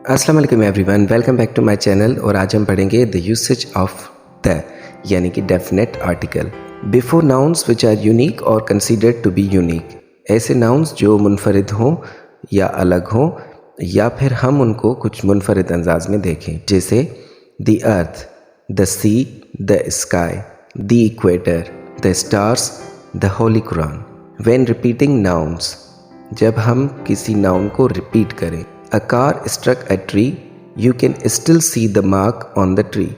अस्सलाम वालेकुम everyone, welcome back to my channel. और आज हम पढ़ेंगे द यूसेज ऑफ द यानी कि definite article before nouns which are unique और कंसीडर्ड टू बी यूनिक। ऐसे नाउन्स जो मुनफरिद हों या अलग हों या फिर हम उनको कुछ मुनफरिद अंदाज में देखें, जैसे the earth, the sea, the sky, the equator, the stars, the holy Quran. When repeating nouns, जब हम किसी नाउन को रिपीट करें। A car struck a tree, you can still see the mark on the tree।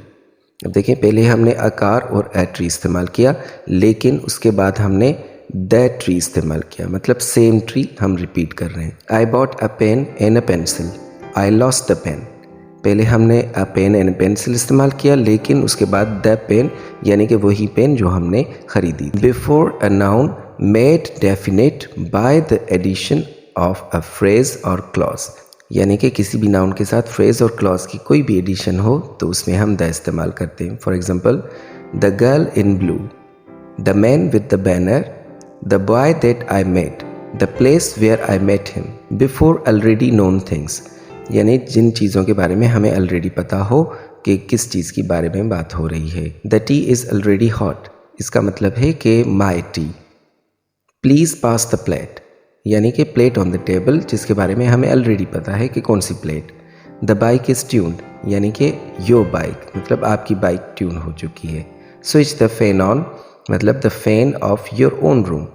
अब देखें, पहले हमने a car और a tree इस्तेमाल किया, लेकिन उसके बाद हमने the tree इस्तेमाल किया, मतलब सेम ट्री हम रिपीट कर रहे हैं। I bought a pen and a pencil, I lost the pen। पहले हमने a pen and a pencil इस्तेमाल किया, लेकिन उसके बाद the pen यानी कि वही पेन जो हमने खरीदी। Before a noun made definite by the addition of a phrase or clause, यानी कि किसी भी नाउन के साथ फ्रेज और क्लॉज की कोई भी एडिशन हो तो उसमें हम द इस्तेमाल करते हैं। For example, the girl in blue, the man with the banner, the boy that I met, the place where I met him. Before already known things, यानी जिन चीज़ों के बारे में हमें ऑलरेडी पता हो कि किस चीज़ के बारे में बात हो रही है। The tea is already hot, इसका मतलब है कि my tea. Please pass the plate, यानी कि प्लेट ऑन द टेबल, जिसके बारे में हमें ऑलरेडी पता है कि कौन सी plate. The bike is tuned, यानी कि योर बाइक, मतलब आपकी बाइक ट्यून हो चुकी है। स्विच द फैन ऑन, मतलब the fan of your own room.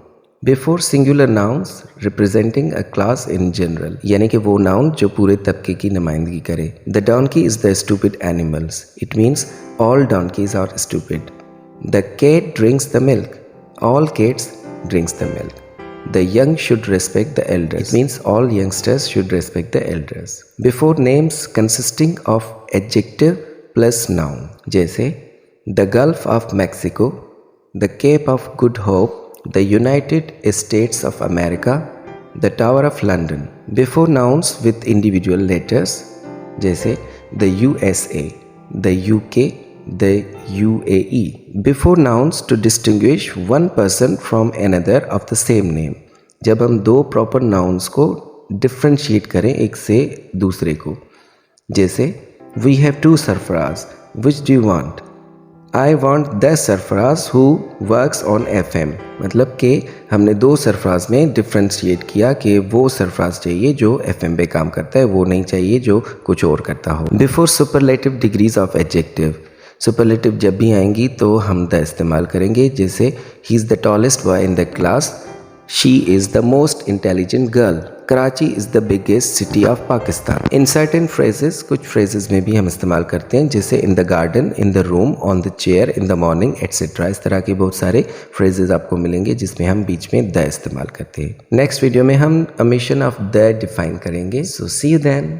Before singular nouns representing a class in general, यानी कि वो नाउन जो पूरे तबके की नुमाइंदगी करे। The donkey is the stupid animals, it means all donkeys are stupid. The cat drinks the milk, all cats drinks the milk. The young should respect the elders. It means all youngsters should respect the elders. Before names consisting of adjective plus noun, जैसे the Gulf of Mexico, the Cape of Good Hope, the United States of America, the Tower of London. Before nouns with individual letters, जैसे the USA, the UK, the UAE। Before nouns to distinguish one person from another of the same name, जब हम दो proper nouns को differentiate करें एक से दूसरे को, जैसे we have two Sarfaraz, which do you want. I want the Sarfaraz who works on FM, मतलब कि हमने दो सरफराज में डिफ्रेंशिएट किया कि वो सरफराज चाहिए जो FM पे काम करता है, वो नहीं चाहिए जो कुछ और करता हो। Before superlative degrees of adjective, superlative जब भी आएंगी तो हम द इस्तेमाल करेंगे, जैसे he is the tallest boy in the class, she is the most intelligent girl, Karachi is the biggest city of Pakistan. In certain phrases, कुछ फ्रेजेस में भी हम इस्तेमाल करते हैं, जैसे in the garden, in the room, on the chair, in the morning, etcetera. इस तरह के बहुत सारे फ्रेजेस आपको मिलेंगे जिसमें हम बीच में द इस्तेमाल करते हैं। नेक्स्ट वीडियो में हम अमिशन ऑफ द डिफाइन करेंगे। सो सी यू देन।